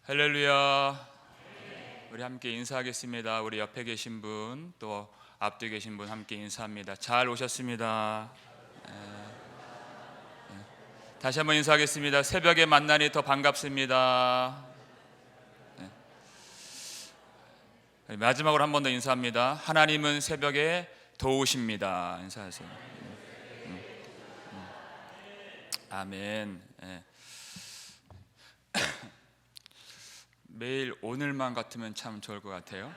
할렐루야. 우리 함께 인사하겠습니다. 우리 옆에 계신 분, 또 앞뒤 계신 분 함께 인사합니다. 잘 오셨습니다. 다시 한번 인사하겠습니다. 새벽에 만나니 더 반갑습니다. 마지막으로 한 번 더 인사합니다. 하나님은 새벽에 도우십니다. 인사하세요. 아멘. 매일 오늘만 같으면 참 좋을 것 같아요.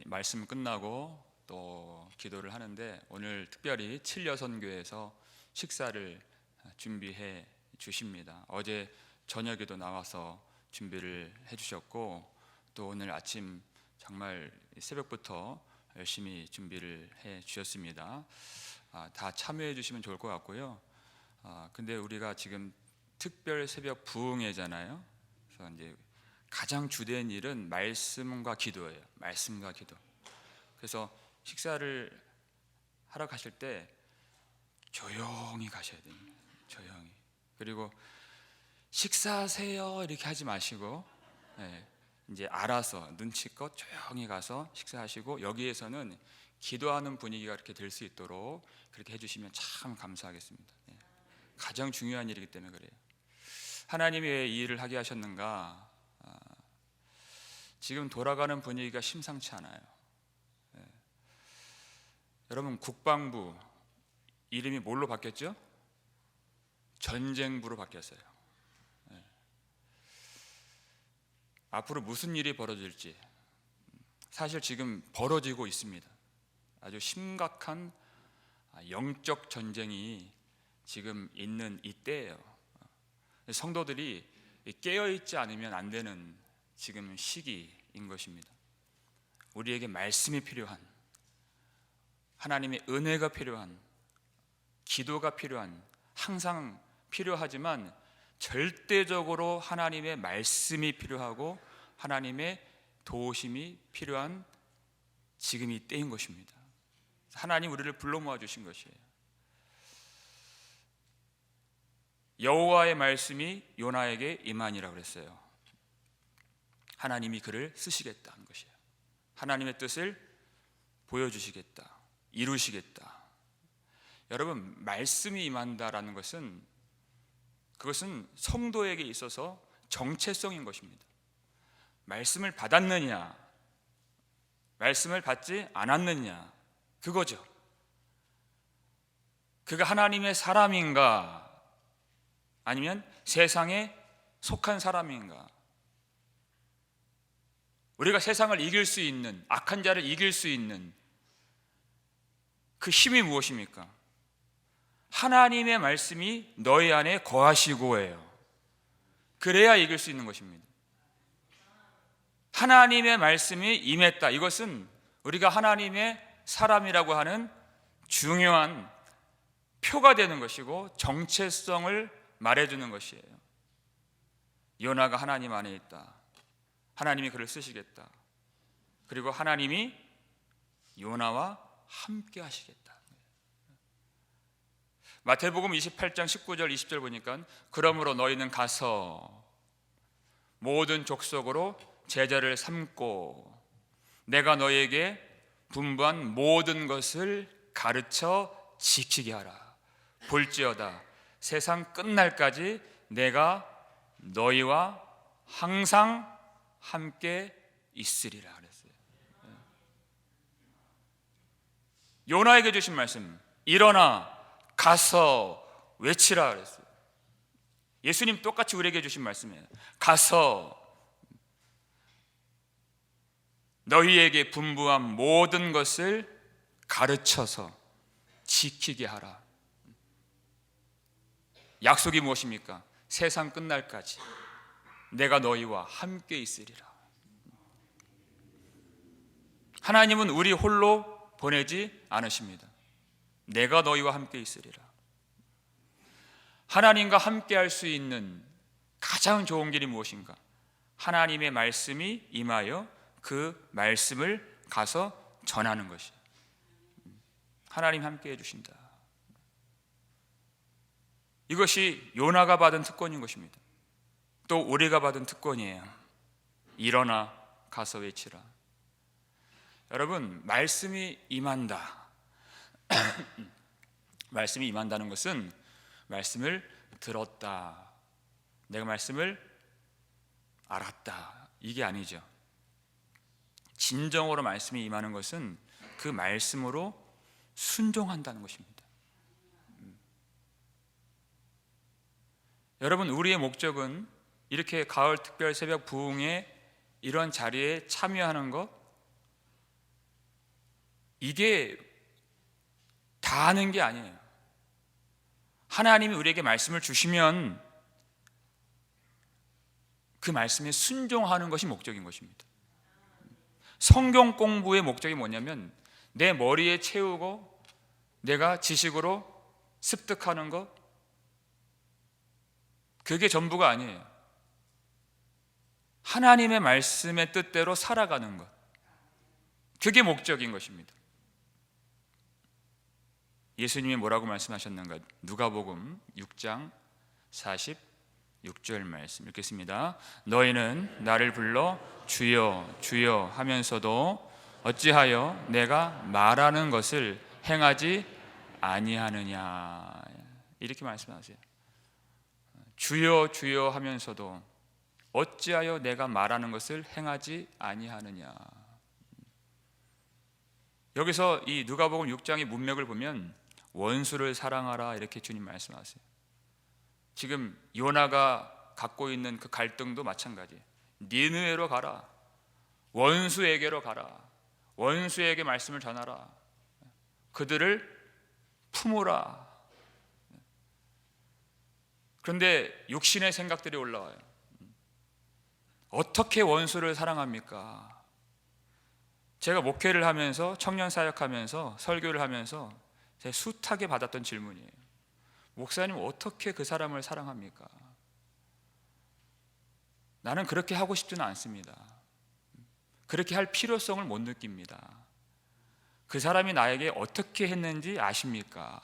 말씀 끝나고 또 기도를 하는데 오늘 특별히 칠여선교에서 식사를 준비해 주십니다. 어제 저녁에도 나와서 준비를 해주셨고 또 오늘 아침 정말 새벽부터 열심히 준비를 해 주셨습니다. 다 참여해 주시면 좋을 것 같고요. 근데 우리가 지금 특별 새벽 부흥회잖아요. 그래서 이제 가장 주된 일은 말씀과 기도예요. 말씀과 기도. 그래서 식사를 하러 가실 때 조용히 가셔야 됩니다. 조용히. 그리고 식사하세요 이렇게 하지 마시고 이제 알아서 눈치껏 조용히 가서 식사하시고 여기에서는 기도하는 분위기가 이렇게 될 수 있도록 그렇게 해주시면 참 감사하겠습니다. 가장 중요한 일이기 때문에 그래요. 하나님이 왜 이 일을 하게 하셨는가? 지금 돌아가는 분위기가 심상치 않아요. 여러분 국방부 이름이 뭘로 바뀌었죠? 전쟁부로 바뀌었어요. 앞으로 무슨 일이 벌어질지 사실 지금 벌어지고 있습니다. 아주 심각한 영적 전쟁이 지금 있는 이때예요. 성도들이 깨어있지 않으면 안 되는 지금 시기인 것입니다. 우리에게 말씀이 필요한, 하나님의 은혜가 필요한, 기도가 필요한, 항상 필요하지만 절대적으로 하나님의 말씀이 필요하고 하나님의 도우심이 필요한 지금 이 때인 것입니다. 하나님 우리를 불러 모아 주신 것이에요. 여호와의 말씀이 요나에게 임하니라 그랬어요. 하나님이 그를 쓰시겠다는 것이에요. 하나님의 뜻을 보여주시겠다, 이루시겠다. 여러분 말씀이 임한다라는 것은 그것은 성도에게 있어서 정체성인 것입니다. 말씀을 받았느냐, 말씀을 받지 않았느냐, 그거죠. 그가 하나님의 사람인가 아니면 세상에 속한 사람인가? 우리가 세상을 이길 수 있는, 악한 자를 이길 수 있는 그 힘이 무엇입니까? 하나님의 말씀이 너희 안에 거하시고예요. 그래야 이길 수 있는 것입니다. 하나님의 말씀이 임했다. 이것은 우리가 하나님의 사람이라고 하는 중요한 표가 되는 것이고 정체성을 말해주는 것이에요. 요나가 하나님 안에 있다. 하나님이 그를 쓰시겠다. 그리고 하나님이 요나와 함께 하시겠다. 마태복음 28장 19절 20절 보니까 그러므로 너희는 가서 모든 족속으로 제자를 삼고 내가 너희에게 분부한 모든 것을 가르쳐 지키게 하라. 볼지어다 세상 끝날까지 내가 너희와 항상 함께 있으리라 그랬어요. 요나에게 주신 말씀, 일어나 가서 외치라 그랬어요. 예수님 똑같이 우리에게 주신 말씀이에요. 가서 너희에게 분부한 모든 것을 가르쳐서 지키게 하라. 약속이 무엇입니까? 세상 끝날까지 내가 너희와 함께 있으리라. 하나님은 우리 홀로 보내지 않으십니다. 내가 너희와 함께 있으리라. 하나님과 함께 할 수 있는 가장 좋은 길이 무엇인가? 하나님의 말씀이 임하여 그 말씀을 가서 전하는 것이에요. 하나님 함께 해주신다. 이것이 요나가 받은 특권인 것입니다. 또 우리가 받은 특권이에요. 일어나 가서 외치라. 여러분, 말씀이 임한다. 말씀이 임한다는 것은 말씀을 들었다, 내가 말씀을 알았다, 이게 아니죠. 진정으로 말씀이 임하는 것은 그 말씀으로 순종한다는 것입니다. 여러분, 우리의 목적은 이렇게 가을 특별 새벽 부흥의 이런 자리에 참여하는 것, 이게 다 하는 게 아니에요. 하나님이 우리에게 말씀을 주시면 그 말씀에 순종하는 것이 목적인 것입니다. 성경 공부의 목적이 뭐냐면 내 머리에 채우고 내가 지식으로 습득하는 것, 그게 전부가 아니에요. 하나님의 말씀의 뜻대로 살아가는 것, 그게 목적인 것입니다. 예수님이 뭐라고 말씀하셨는가? 누가복음 6장 46절 말씀 읽겠습니다. 너희는 나를 불러 주여 주여 하면서도 어찌하여 내가 말하는 것을 행하지 아니하느냐, 이렇게 말씀하세요. 주여 주여 하면서도 어찌하여 내가 말하는 것을 행하지 아니하느냐. 여기서 이 누가복음 6장의 문맥을 보면 원수를 사랑하라, 이렇게 주님 말씀하세요. 지금 요나가 갖고 있는 그 갈등도 마찬가지예요. 니느웨로 가라, 원수에게로 가라, 원수에게 말씀을 전하라, 그들을 품으라. 그런데 육신의 생각들이 올라와요. 어떻게 원수를 사랑합니까? 제가 목회를 하면서, 청년 사역하면서, 설교를 하면서 제가 숱하게 받았던 질문이에요. 목사님, 어떻게 그 사람을 사랑합니까? 나는 그렇게 하고 싶지는 않습니다. 그렇게 할 필요성을 못 느낍니다. 그 사람이 나에게 어떻게 했는지 아십니까?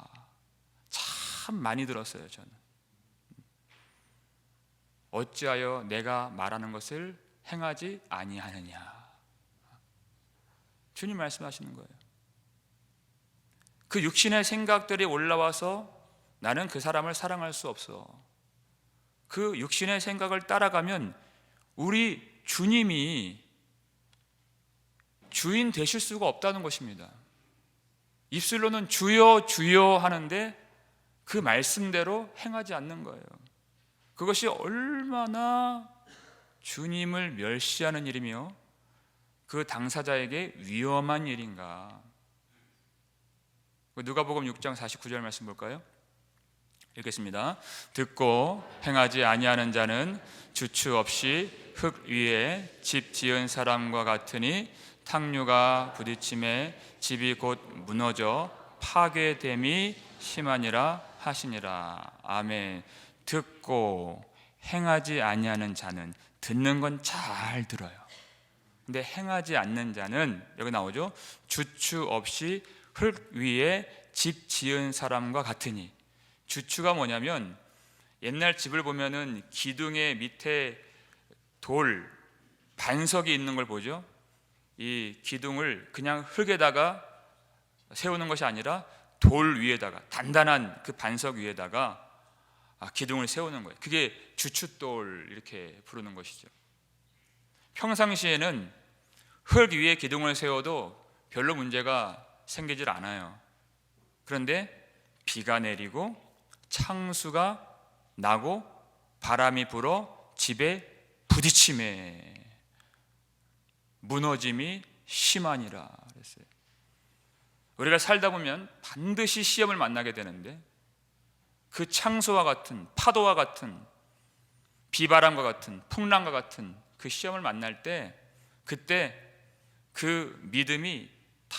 참 많이 들었어요, 저는. 어찌하여 내가 말하는 것을 행하지 아니하느냐. 주님 말씀하시는 거예요. 그 육신의 생각들이 올라와서 나는 그 사람을 사랑할 수 없어. 그 육신의 생각을 따라가면 우리 주님이 주인 되실 수가 없다는 것입니다. 입술로는 주여 주여 하는데 그 말씀대로 행하지 않는 거예요. 그것이 얼마나 주님을 멸시하는 일이며 그 당사자에게 위험한 일인가. 누가복음 6장 49절 말씀 볼까요? 읽겠습니다. 듣고 행하지 아니하는 자는 주추 없이 흙 위에 집 지은 사람과 같으니 탕류가 부딪힘에 집이 곧 무너져 파괴됨이 심하니라 하시니라. 아멘. 듣고 행하지 아니하는 자는, 듣는 건 잘 들어요. 근데 행하지 않는 자는, 여기 나오죠. 주추 없이 흙 위에 집 지은 사람과 같으니. 주추가 뭐냐면 옛날 집을 보면은 기둥의 밑에 돌 반석이 있는 걸 보죠. 이 기둥을 그냥 흙에다가 세우는 것이 아니라 돌 위에다가, 단단한 그 반석 위에다가 기둥을 세우는 거예요. 그게 주춧돌, 이렇게 부르는 것이죠. 평상시에는 흙 위에 기둥을 세워도 별로 문제가 생기질 않아요. 그런데 비가 내리고 창수가 나고 바람이 불어 집에 부딪힘에 무너짐이 심하니라 그랬어요. 우리가 살다 보면 반드시 시험을 만나게 되는데 그 창수와 같은, 파도와 같은, 비바람과 같은, 풍랑과 같은 그 시험을 만날 때, 그때 그 믿음이 다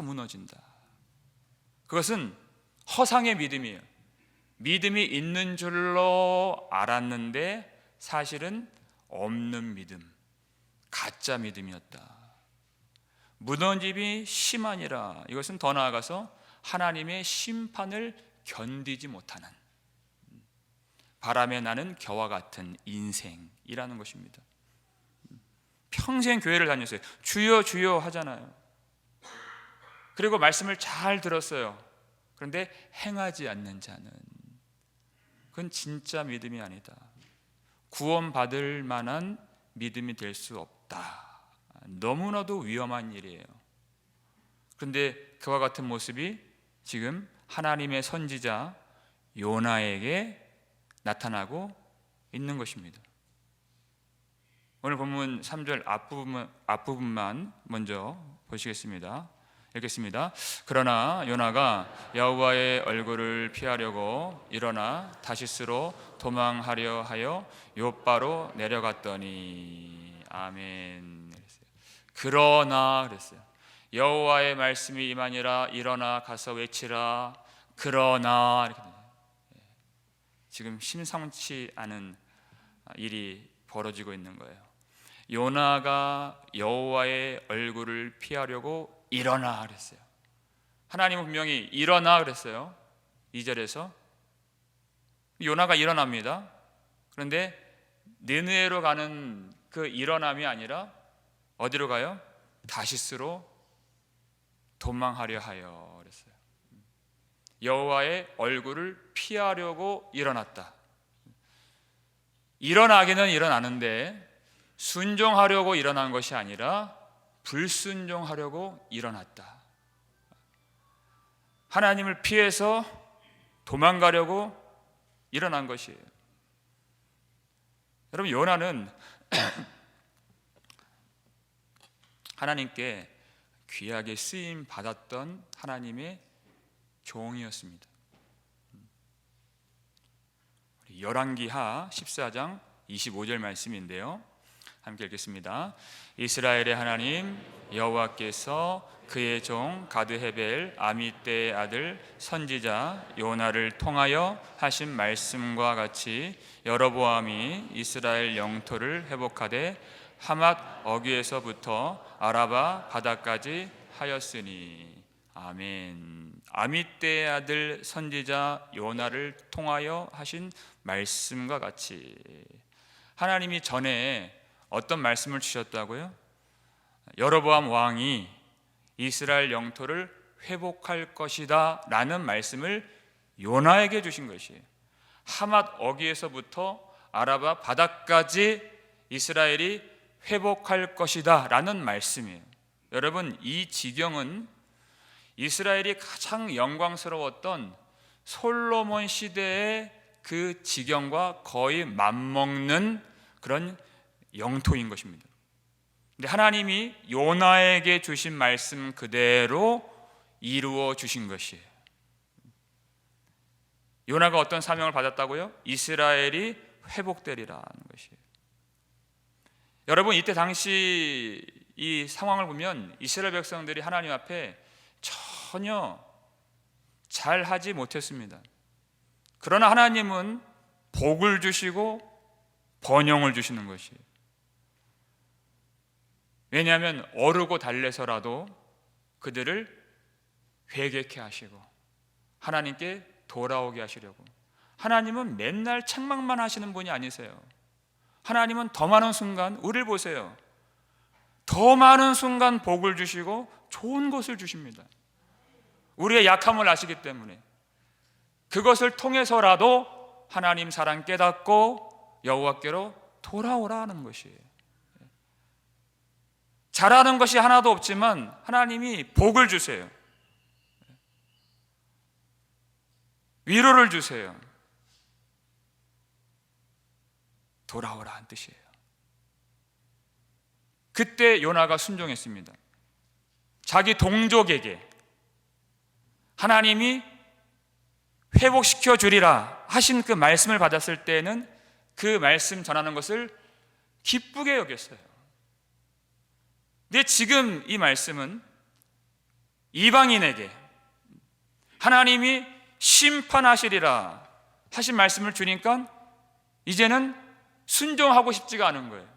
무너진다. 그것은 허상의 믿음이에요. 믿음이 있는 줄로 알았는데 사실은 없는 믿음, 가짜 믿음이었다. 무너짐이 심하니라. 이것은 더 나아가서 하나님의 심판을 견디지 못하는, 바람에 나는 겨와 같은 인생이라는 것입니다. 평생 교회를 다녔어요. 주여 주여 하잖아요. 그리고 말씀을 잘 들었어요. 그런데 행하지 않는 자는, 그건 진짜 믿음이 아니다. 구원받을 만한 믿음이 될 수 없다. 너무나도 위험한 일이에요. 그런데 그와 같은 모습이 지금 하나님의 선지자 요나에게 나타나고 있는 것입니다. 오늘 본문 3절 앞부분만 먼저 보시겠습니다. 읽겠습니다. 그러나 요나가 여호와의 얼굴을 피하려고 일어나 다시스로 도망하려 하여 요바로 내려갔더니, 아멘. 그러나 그랬어요. 여호와의 말씀이 임하니라. 일어나 가서 외치라. 그러나 이렇게 지금 심상치 않은 일이 벌어지고 있는 거예요. 요나가 여호와의 얼굴을 피하려고 일어나 그랬어요. 하나님은 분명히 일어나 그랬어요. 2절에서 요나가 일어납니다. 그런데 느느웨로 가는 그 일어남이 아니라 어디로 가요? 다시스로 도망하려 하여 그랬어요. 여호와의 얼굴을 피하려고 일어났다. 일어나기는 일어나는데 순종하려고 일어난 것이 아니라 불순종하려고 일어났다. 하나님을 피해서 도망가려고 일어난 것이에요. 여러분, 요나는 하나님께 귀하게 쓰임 받았던 하나님의 종이었습니다. 열왕기하 14장 25절 말씀인데요, 함께 읽겠습니다. 이스라엘의 하나님 여호와께서 그의 종 가드헤벨 아미떼의 아들 선지자 요나를 통하여 하신 말씀과 같이 여로보암이 이스라엘 영토를 회복하되 하맛 어귀에서부터 아라바 바다까지 하였으니, 아멘. 아미떼의 아들 선지자 요나를 통하여 하신 말씀과 같이. 하나님이 전에 어떤 말씀을 주셨다고요? 여로보암 왕이 이스라엘 영토를 회복할 것이다 라는 말씀을 요나에게 주신 것이에요. 하맛 어귀에서부터 아라바 바다까지 이스라엘이 회복할 것이다 라는 말씀이에요. 여러분, 이 지경은 이스라엘이 가장 영광스러웠던 솔로몬 시대의 그 지경과 거의 맞먹는 그런 영토인 것입니다. 근데 하나님이 요나에게 주신 말씀 그대로 이루어 주신 것이에요. 요나가 어떤 사명을 받았다고요? 이스라엘이 회복되리라는 것이에요. 여러분, 이때 당시 이 상황을 보면 이스라엘 백성들이 하나님 앞에 전혀 잘하지 못했습니다. 그러나 하나님은 복을 주시고 번영을 주시는 것이에요. 왜냐하면 어르고 달래서라도 그들을 회개케 하시고 하나님께 돌아오게 하시려고. 하나님은 맨날 책망만 하시는 분이 아니세요. 하나님은 더 많은 순간, 우리를 보세요, 더 많은 순간 복을 주시고 좋은 것을 주십니다. 우리의 약함을 아시기 때문에 그것을 통해서라도 하나님 사랑 깨닫고 여호와께로 돌아오라는 것이에요. 잘하는 것이 하나도 없지만 하나님이 복을 주세요. 위로를 주세요. 돌아오라는 뜻이에요. 그때 요나가 순종했습니다. 자기 동족에게 하나님이 회복시켜 주리라 하신 그 말씀을 받았을 때는 그 말씀 전하는 것을 기쁘게 여겼어요. 근데 지금 이 말씀은 이방인에게 하나님이 심판하시리라 하신 말씀을 주니까 이제는 순종하고 싶지가 않은 거예요.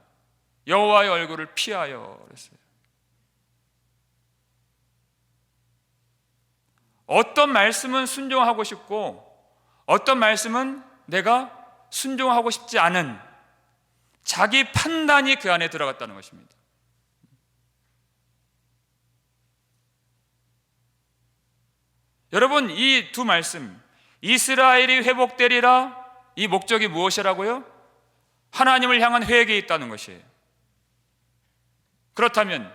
여호와의 얼굴을 피하여 그랬어요. 어떤 말씀은 순종하고 싶고 어떤 말씀은 내가 순종하고 싶지 않은 자기 판단이 그 안에 들어갔다는 것입니다. 여러분, 이 두 말씀, 이스라엘이 회복되리라, 이 목적이 무엇이라고요? 하나님을 향한 회개에 있다는 것이에요. 그렇다면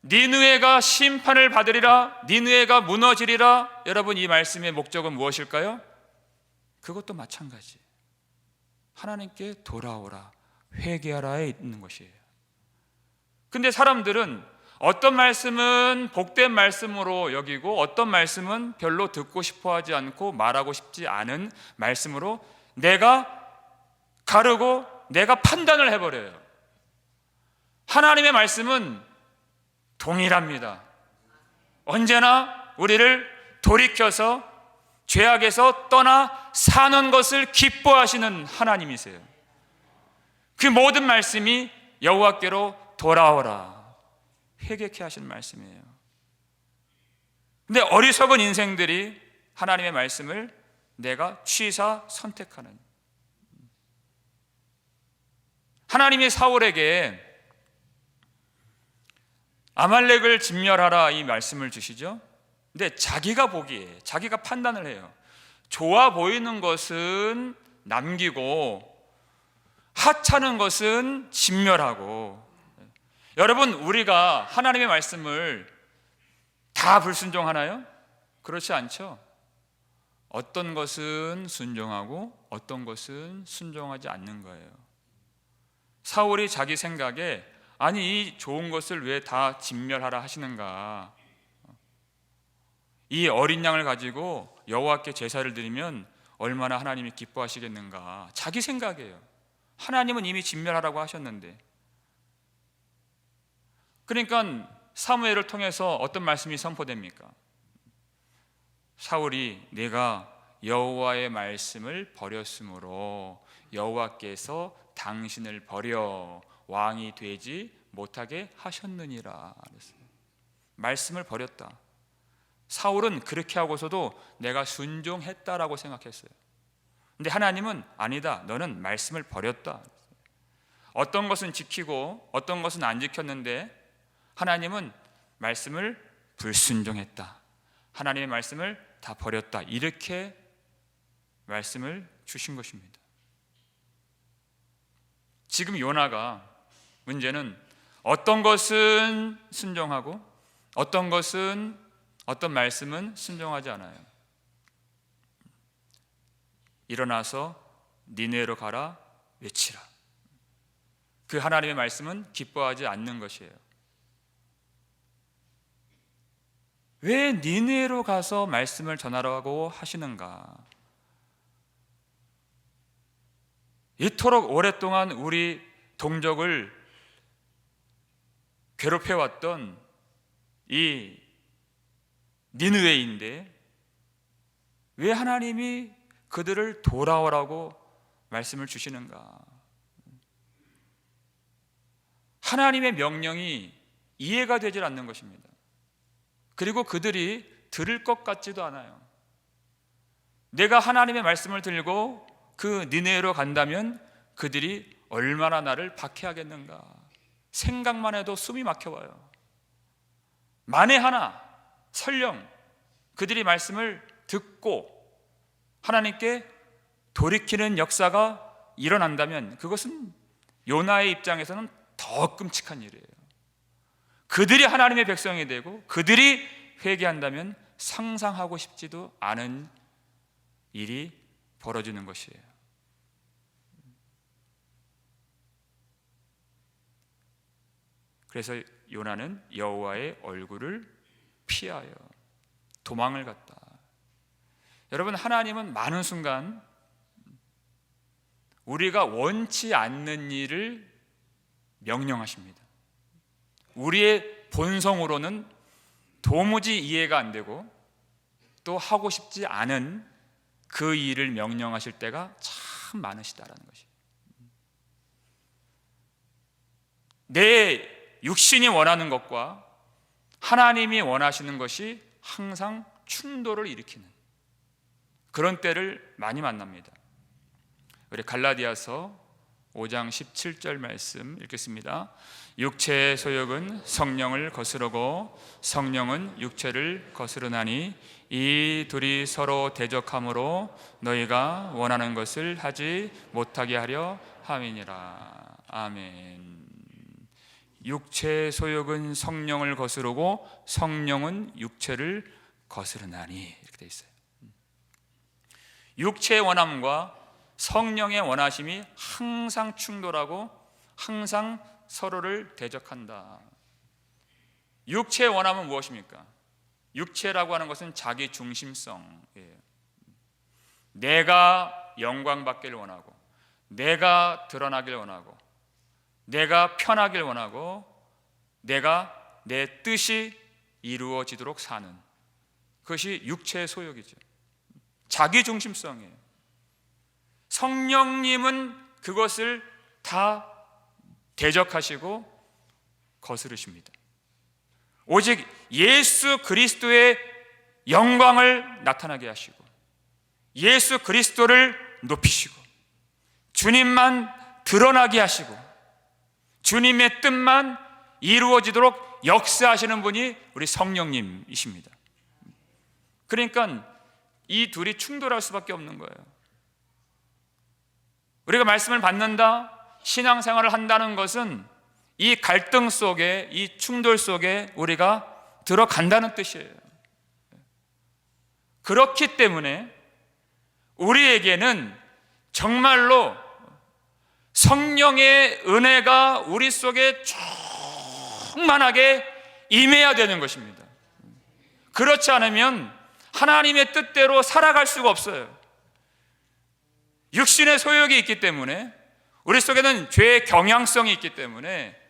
니느웨가 심판을 받으리라, 니느웨가 무너지리라, 여러분 이 말씀의 목적은 무엇일까요? 그것도 마찬가지, 하나님께 돌아오라, 회개하라에 있는 것이에요. 근데 사람들은 어떤 말씀은 복된 말씀으로 여기고 어떤 말씀은 별로 듣고 싶어 하지 않고 말하고 싶지 않은 말씀으로 내가 가르고 내가 판단을 해버려요. 하나님의 말씀은 동일합니다. 언제나 우리를 돌이켜서 죄악에서 떠나 사는 것을 기뻐하시는 하나님이세요. 그 모든 말씀이 여호와께로 돌아오라, 회개케 하시는 말씀이에요. 근데 어리석은 인생들이 하나님의 말씀을 내가 취사 선택하는, 하나님이 사울에게 아말렉을 진멸하라 이 말씀을 주시죠. 근데 자기가 보기에, 자기가 판단을 해요. 좋아 보이는 것은 남기고 하찮은 것은 진멸하고. 여러분, 우리가 하나님의 말씀을 다 불순종하나요? 그렇지 않죠. 어떤 것은 순종하고 어떤 것은 순종하지 않는 거예요. 사울이 자기 생각에 아니 이 좋은 것을 왜 다 진멸하라 하시는가, 이 어린 양을 가지고 여호와께 제사를 드리면 얼마나 하나님이 기뻐하시겠는가, 자기 생각이에요. 하나님은 이미 진멸하라고 하셨는데. 그러니까 사무엘을 통해서 어떤 말씀이 선포됩니까? 사울이 내가 여호와의 말씀을 버렸으므로 여호와께서 당신을 버려 왕이 되지 못하게 하셨느니라 그랬어요. 말씀을 버렸다. 사울은 그렇게 하고서도 내가 순종했다라고 생각했어요. 근데 하나님은 아니다, 너는 말씀을 버렸다. 어떤 것은 지키고 어떤 것은 안 지켰는데 하나님은 말씀을 불순종했다, 하나님의 말씀을 다 버렸다, 이렇게 말씀을 주신 것입니다. 지금 요나가 문제는 어떤 것은 순종하고 어떤 말씀은 순종하지 않아요. 일어나서 니느웨로 가라 외치라, 그 하나님의 말씀은 기뻐하지 않는 것이에요. 왜 니느웨로 가서 말씀을 전하라고 하시는가? 이토록 오랫동안 우리 동족을 괴롭혀왔던 이 니느웨인데 왜 하나님이 그들을 돌아오라고 말씀을 주시는가? 하나님의 명령이 이해가 되질 않는 것입니다. 그리고 그들이 들을 것 같지도 않아요. 내가 하나님의 말씀을 들고 그 니느웨로 간다면 그들이 얼마나 나를 박해하겠는가, 생각만 해도 숨이 막혀와요. 만에 하나 설령 그들이 말씀을 듣고 하나님께 돌이키는 역사가 일어난다면 그것은 요나의 입장에서는 더 끔찍한 일이에요. 그들이 하나님의 백성이 되고 그들이 회개한다면 상상하고 싶지도 않은 일이 벌어지는 것이에요. 그래서 요나는 여호와의 얼굴을 피하여 도망을 갔다. 여러분, 하나님은 많은 순간 우리가 원치 않는 일을 명령하십니다. 우리의 본성으로는 도무지 이해가 안 되고 또 하고 싶지 않은 그 일을 명령하실 때가 참 많으시다라는 것이에요. 내 육신이 원하는 것과 하나님이 원하시는 것이 항상 충돌을 일으키는 그런 때를 많이 만납니다. 우리 갈라디아서 5장 17절 말씀 읽겠습니다. 육체의 소욕은 성령을 거스르고 성령은 육체를 거스르나니 이 둘이 서로 대적함으로 너희가 원하는 것을 하지 못하게 하려 함이니라. 아멘. 육체의 소욕은 성령을 거스르고 성령은 육체를 거스르나니, 이렇게 되어 있어요. 육체의 원함과 성령의 원하심이 항상 충돌하고 항상 서로를 대적한다. 육체의 원함은 무엇입니까? 육체라고 하는 것은 자기 중심성이에요. 내가 영광받기를 원하고, 내가 드러나길 원하고, 내가 편하길 원하고, 내가 내 뜻이 이루어지도록 사는, 그것이 육체의 소욕이죠. 자기 중심성이에요. 성령님은 그것을 다 대적하시고 거스르십니다. 오직 예수 그리스도의 영광을 나타나게 하시고, 예수 그리스도를 높이시고, 주님만 드러나게 하시고, 주님의 뜻만 이루어지도록 역사하시는 분이 우리 성령님이십니다. 그러니까 이 둘이 충돌할 수밖에 없는 거예요. 우리가 말씀을 받는다, 신앙생활을 한다는 것은 이 갈등 속에, 이 충돌 속에 우리가 들어간다는 뜻이에요. 그렇기 때문에 우리에게는 정말로 성령의 은혜가 우리 속에 충만하게 임해야 되는 것입니다. 그렇지 않으면 하나님의 뜻대로 살아갈 수가 없어요. 육신의 소욕이 있기 때문에, 우리 속에는 죄의 경향성이 있기 때문에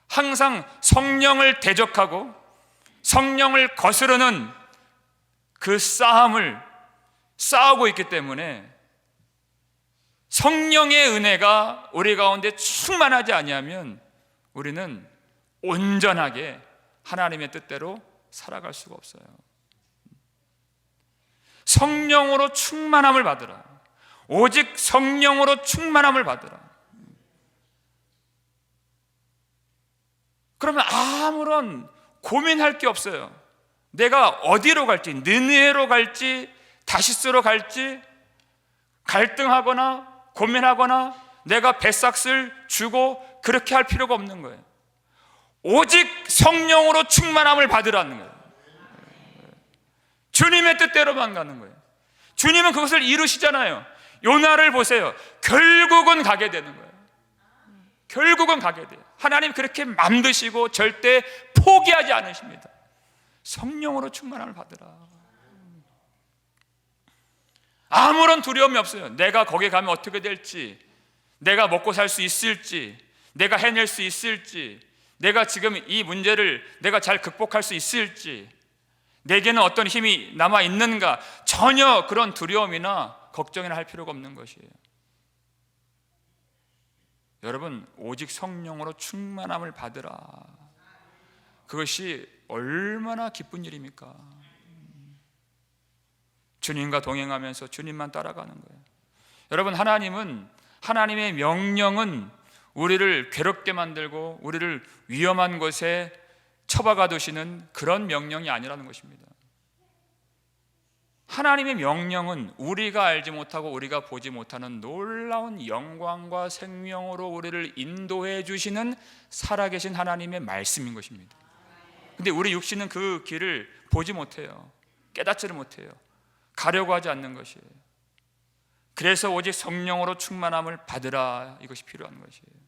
항상 성령을 대적하고 성령을 거스르는 그 싸움을 싸우고 있기 때문에 성령의 은혜가 우리 가운데 충만하지 아니하면 우리는 온전하게 하나님의 뜻대로 살아갈 수가 없어요. 성령으로 충만함을 받으라. 오직 성령으로 충만함을 받으라. 그러면 아무런 고민할 게 없어요. 내가 어디로 갈지, 느느헤로 갈지, 다시스로 갈지, 갈등하거나 고민하거나 내가 배삭을 주고 그렇게 할 필요가 없는 거예요. 오직 성령으로 충만함을 받으라는 거예요. 주님의 뜻대로만 가는 거예요. 주님은 그것을 이루시잖아요. 요나를 보세요. 결국은 가게 되는 거예요. 결국은 가게 돼요. 하나님 그렇게 만드시고 절대 포기하지 않으십니다. 성령으로 충만함을 받으라. 아무런 두려움이 없어요. 내가 거기 가면 어떻게 될지, 내가 먹고 살 수 있을지, 내가 해낼 수 있을지, 내가 지금 이 문제를 내가 잘 극복할 수 있을지, 내게는 어떤 힘이 남아 있는가, 전혀 그런 두려움이나 걱정이나 할 필요가 없는 것이에요. 여러분, 오직 성령으로 충만함을 받으라. 그것이 얼마나 기쁜 일입니까? 주님과 동행하면서 주님만 따라가는 거예요. 여러분, 하나님의 명령은 우리를 괴롭게 만들고 우리를 위험한 곳에 처박아 두시는 그런 명령이 아니라는 것입니다. 하나님의 명령은 우리가 알지 못하고 우리가 보지 못하는 놀라운 영광과 생명으로 우리를 인도해 주시는 살아계신 하나님의 말씀인 것입니다. 근데 우리 육신은 그 길을 보지 못해요. 깨닫지를 못해요. 가려고 하지 않는 것이에요. 그래서 오직 성령으로 충만함을 받으라, 이것이 필요한 것이에요.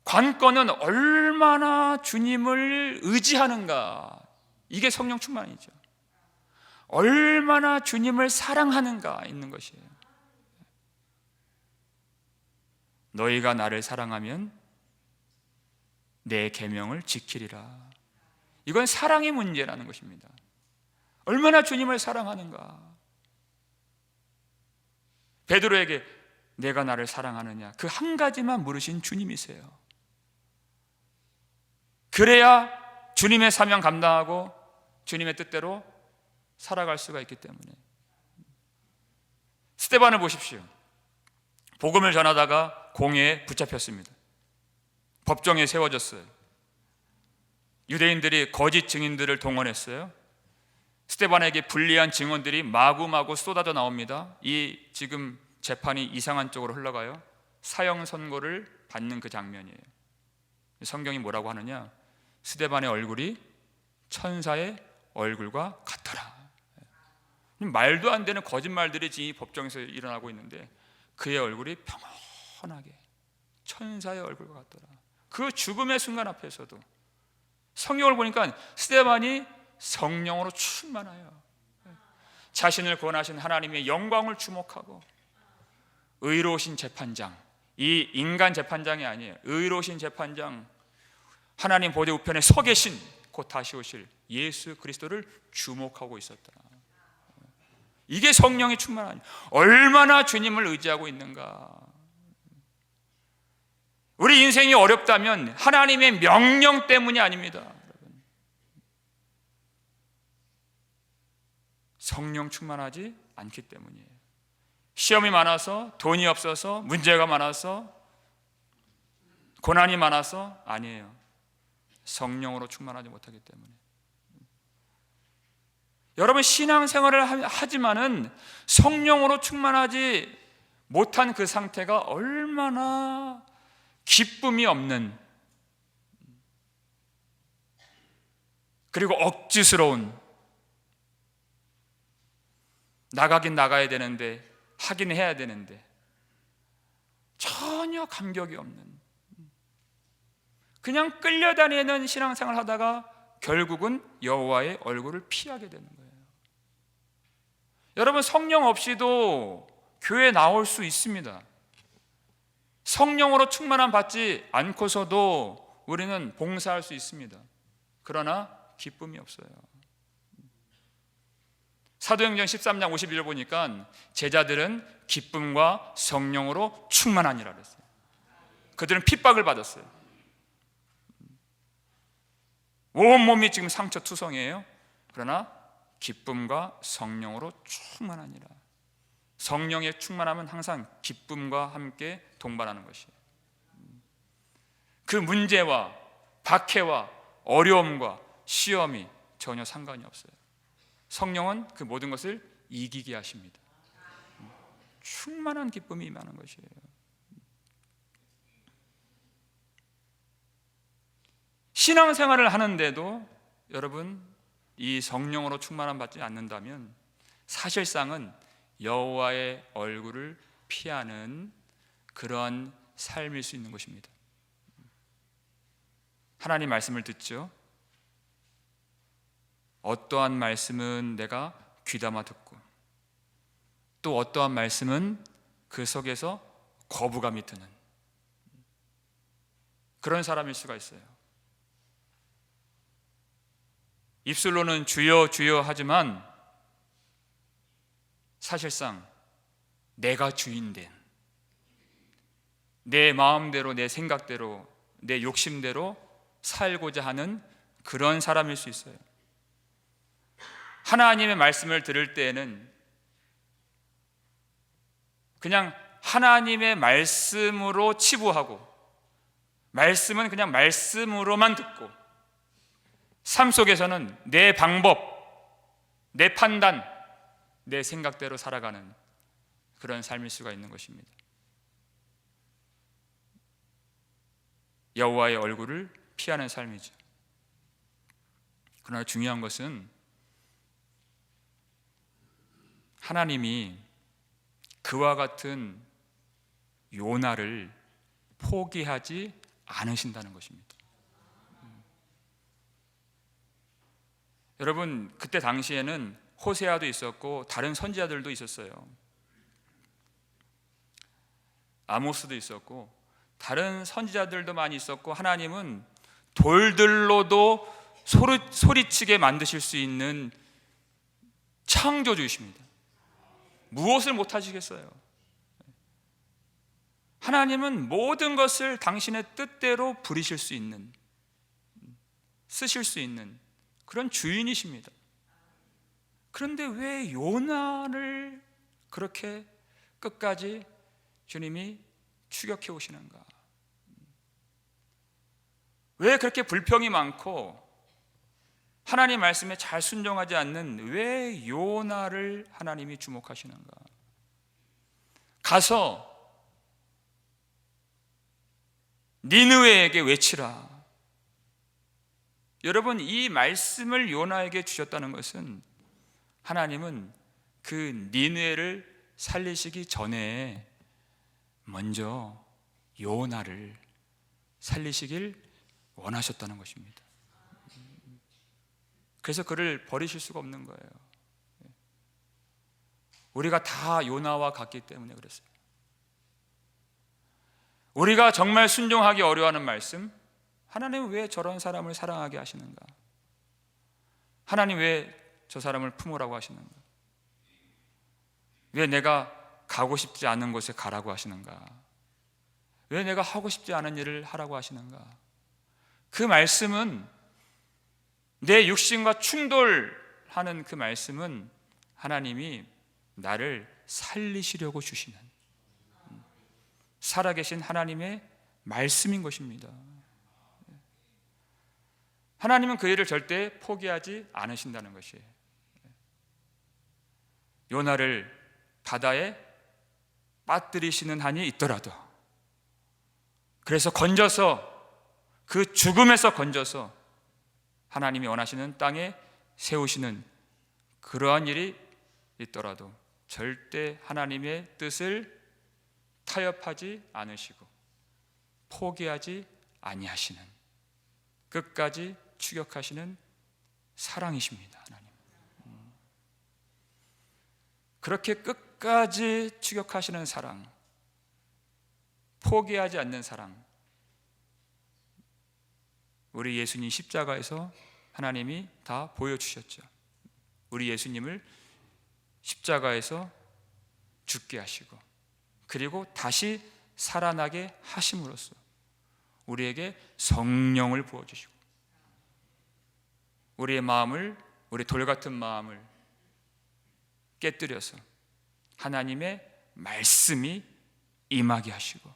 관건은 얼마나 주님을 의지하는가, 이게 성령 충만이죠. 얼마나 주님을 사랑하는가 있는 것이에요. 너희가 나를 사랑하면 내 계명을 지키리라. 이건 사랑의 문제라는 것입니다. 얼마나 주님을 사랑하는가. 베드로에게 내가 나를 사랑하느냐, 그 한 가지만 물으신 주님이세요. 그래야 주님의 사명 감당하고 주님의 뜻대로 살아갈 수가 있기 때문에. 스데반을 보십시오. 복음을 전하다가 공회에 붙잡혔습니다. 법정에 세워졌어요. 유대인들이 거짓 증인들을 동원했어요. 스데반에게 불리한 증언들이 마구마구 쏟아져 나옵니다. 이 지금 재판이 이상한 쪽으로 흘러가요. 사형 선고를 받는 그 장면이에요. 성경이 뭐라고 하느냐? 스데반의 얼굴이 천사의 얼굴과 같더라. 말도 안 되는 거짓말들이 이 법정에서 일어나고 있는데 그의 얼굴이 평온하게 천사의 얼굴과 같더라. 그 죽음의 순간 앞에서도 성경을 보니까 스데반이 성령으로 충만하여 자신을 구원하신 하나님의 영광을 주목하고 의로우신 재판장, 이 인간 재판장이 아니에요. 의로우신 재판장, 하나님 보좌 우편에 서 계신 곧 다시 오실 예수 그리스도를 주목하고 있었다. 이게 성령의 충만함. 얼마나 주님을 의지하고 있는가. 우리 인생이 어렵다면 하나님의 명령 때문이 아닙니다. 성령 충만하지 않기 때문이에요. 시험이 많아서, 돈이 없어서, 문제가 많아서, 고난이 많아서 아니에요. 성령으로 충만하지 못하기 때문에. 여러분, 신앙생활을 하지만은 성령으로 충만하지 못한 그 상태가 얼마나 기쁨이 없는, 그리고 억지스러운, 나가긴 나가야 되는데 하긴 해야 되는데 전혀 감격이 없는, 그냥 끌려다니는 신앙생활을 하다가 결국은 여호와의 얼굴을 피하게 되는 거예요. 여러분, 성령 없이도 교회에 나올 수 있습니다. 성령으로 충만함 받지 않고서도 우리는 봉사할 수 있습니다. 그러나 기쁨이 없어요. 사도행전 13장 51절 보니까 제자들은 기쁨과 성령으로 충만하니라 그랬어요. 그들은 핍박을 받았어요. 온몸이 지금 상처투성이에요. 그러나 기쁨과 성령으로 충만하니라. 성령의 충만함은 항상 기쁨과 함께 동반하는 것이에요. 그 문제와 박해와 어려움과 시험이 전혀 상관이 없어요. 성령은 그 모든 것을 이기게 하십니다. 충만한 기쁨이 임하는 것이에요. 신앙생활을 하는데도 여러분, 이 성령으로 충만함 받지 않는다면 사실상은 여호와의 얼굴을 피하는 그러한 삶일 수 있는 것입니다. 하나님 말씀을 듣죠. 어떠한 말씀은 내가 귀담아 듣고 또 어떠한 말씀은 그 속에서 거부감이 드는 그런 사람일 수가 있어요. 입술로는 주여 주여 하지만 사실상 내가 주인된, 내 마음대로, 내 생각대로, 내 욕심대로 살고자 하는 그런 사람일 수 있어요. 하나님의 말씀을 들을 때에는 그냥 하나님의 말씀으로 치부하고, 말씀은 그냥 말씀으로만 듣고, 삶 속에서는 내 방법, 내 판단, 내 생각대로 살아가는 그런 삶일 수가 있는 것입니다. 여호와의 얼굴을 피하는 삶이죠. 그러나 중요한 것은 하나님이 그와 같은 요나를 포기하지 않으신다는 것입니다. 여러분, 그때 당시에는 호세아도 있었고 다른 선지자들도 있었어요. 아모스도 있었고 다른 선지자들도 많이 있었고, 하나님은 돌들로도 소리치게 만드실 수 있는 창조주이십니다. 무엇을 못하시겠어요? 하나님은 모든 것을 당신의 뜻대로 부리실 수 있는, 쓰실 수 있는 그런 주인이십니다. 그런데 왜 요나를 그렇게 끝까지 주님이 추격해 오시는가? 왜 그렇게 불평이 많고 하나님 말씀에 잘 순종하지 않는 왜 요나를 하나님이 주목하시는가? 가서 니느웨에게 외치라. 여러분, 이 말씀을 요나에게 주셨다는 것은 하나님은 그 니느웨를 살리시기 전에 먼저 요나를 살리시길 원하셨다는 것입니다. 그래서 그를 버리실 수가 없는 거예요. 우리가 다 요나와 같기 때문에 그랬어요. 우리가 정말 순종하기 어려워하는 말씀, 하나님은 왜 저런 사람을 사랑하게 하시는가? 하나님 왜 저 사람을 품으라고 하시는가? 왜 내가 가고 싶지 않은 곳에 가라고 하시는가? 왜 내가 하고 싶지 않은 일을 하라고 하시는가? 그 말씀은, 내 육신과 충돌하는 그 말씀은 하나님이 나를 살리시려고 주시는 살아계신 하나님의 말씀인 것입니다. 하나님은 그 일을 절대 포기하지 않으신다는 것이에요. 요나를 바다에 빠뜨리시는 한이 있더라도, 그래서 건져서, 그 죽음에서 건져서 하나님이 원하시는 땅에 세우시는 그러한 일이 있더라도 절대 하나님의 뜻을 타협하지 않으시고 포기하지 아니하시는, 끝까지 추격하시는 사랑이십니다. 하나님. 그렇게 끝까지 추격하시는 사랑, 포기하지 않는 사랑, 우리 예수님 십자가에서 하나님이 다 보여주셨죠. 우리 예수님을 십자가에서 죽게 하시고 그리고 다시 살아나게 하심으로써 우리에게 성령을 부어주시고 우리의 마음을, 우리 돌같은 마음을 깨뜨려서 하나님의 말씀이 임하게 하시고,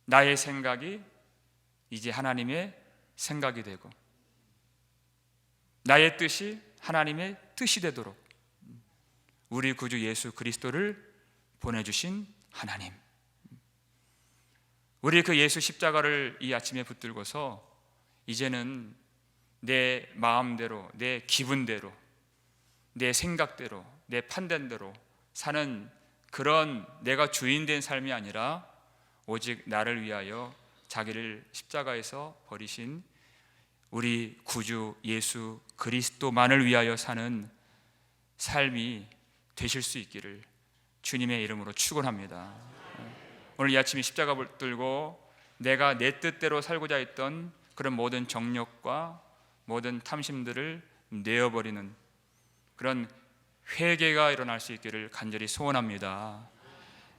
나의 생각이 이제 하나님의 생각이 되고 나의 뜻이 하나님의 뜻이 되도록 우리 구주 예수 그리스도를 보내주신 하나님, 우리 그 예수 십자가를 이 아침에 붙들고서 이제는 내 마음대로, 내 기분대로, 내 생각대로, 내 판단대로 사는 그런 내가 주인 된 삶이 아니라 오직 나를 위하여 자기를 십자가에서 버리신 우리 구주 예수 그리스도만을 위하여 사는 삶이 되실 수 있기를 주님의 이름으로 축원합니다. 오늘 이 아침에 십자가를 들고 내가 내 뜻대로 살고자 했던 그런 모든 정욕과 모든 탐심들을 내어버리는 그런 회개가 일어날 수 있기를 간절히 소원합니다.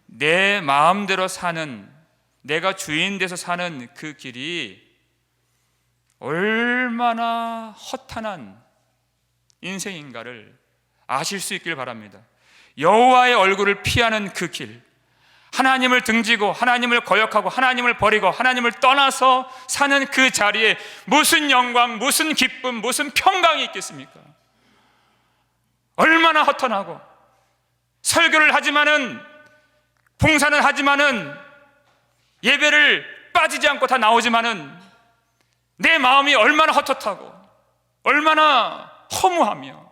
내 마음대로 사는, 내가 주인 돼서 사는 그 길이 얼마나 허탄한 인생인가를 아실 수 있길 바랍니다. 여호와의 얼굴을 피하는 그 길, 하나님을 등지고 하나님을 거역하고 하나님을 버리고 하나님을 떠나서 사는 그 자리에 무슨 영광, 무슨 기쁨, 무슨 평강이 있겠습니까? 얼마나 허탄하고, 설교를 하지만은, 봉사는 하지만은, 예배를 빠지지 않고 다 나오지만은 내 마음이 얼마나 헛헛하고 얼마나 허무하며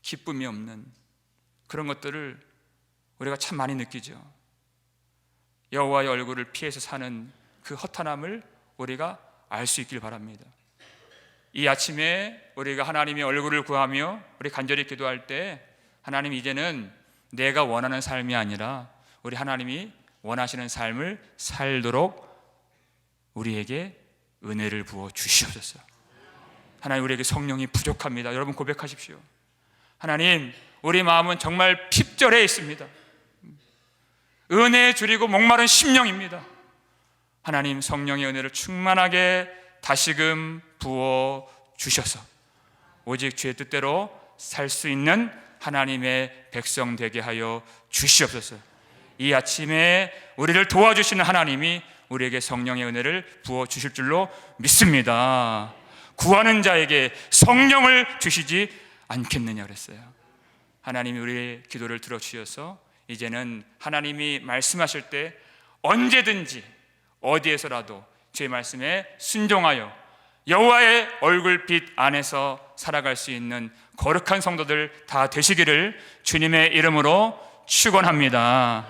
기쁨이 없는 그런 것들을 우리가 참 많이 느끼죠. 여호와의 얼굴을 피해서 사는 그 허탄함을 우리가 알 수 있길 바랍니다. 이 아침에 우리가 하나님의 얼굴을 구하며 우리 간절히 기도할 때, 하나님 이제는 내가 원하는 삶이 아니라 우리 하나님이 원하시는 삶을 살도록 우리에게 은혜를 부어 주시옵소서. 하나님, 우리에게 성령이 부족합니다. 여러분 고백하십시오. 하나님, 우리 마음은 정말 핍절해 있습니다. 은혜에 줄이고 목마른 심령입니다. 하나님, 성령의 은혜를 충만하게 다시금 부어 주셔서 오직 주의 뜻대로 살 수 있는 하나님의 백성 되게 하여 주시옵소서. 이 아침에 우리를 도와주시는 하나님이 우리에게 성령의 은혜를 부어 주실 줄로 믿습니다. 구하는 자에게 성령을 주시지 않겠느냐 그랬어요. 하나님이 우리의 기도를 들어주셔서 이제는 하나님이 말씀하실 때 언제든지 어디에서라도 주의 말씀에 순종하여 여호와의 얼굴빛 안에서 살아갈 수 있는 거룩한 성도들 다 되시기를 주님의 이름으로 축원합니다.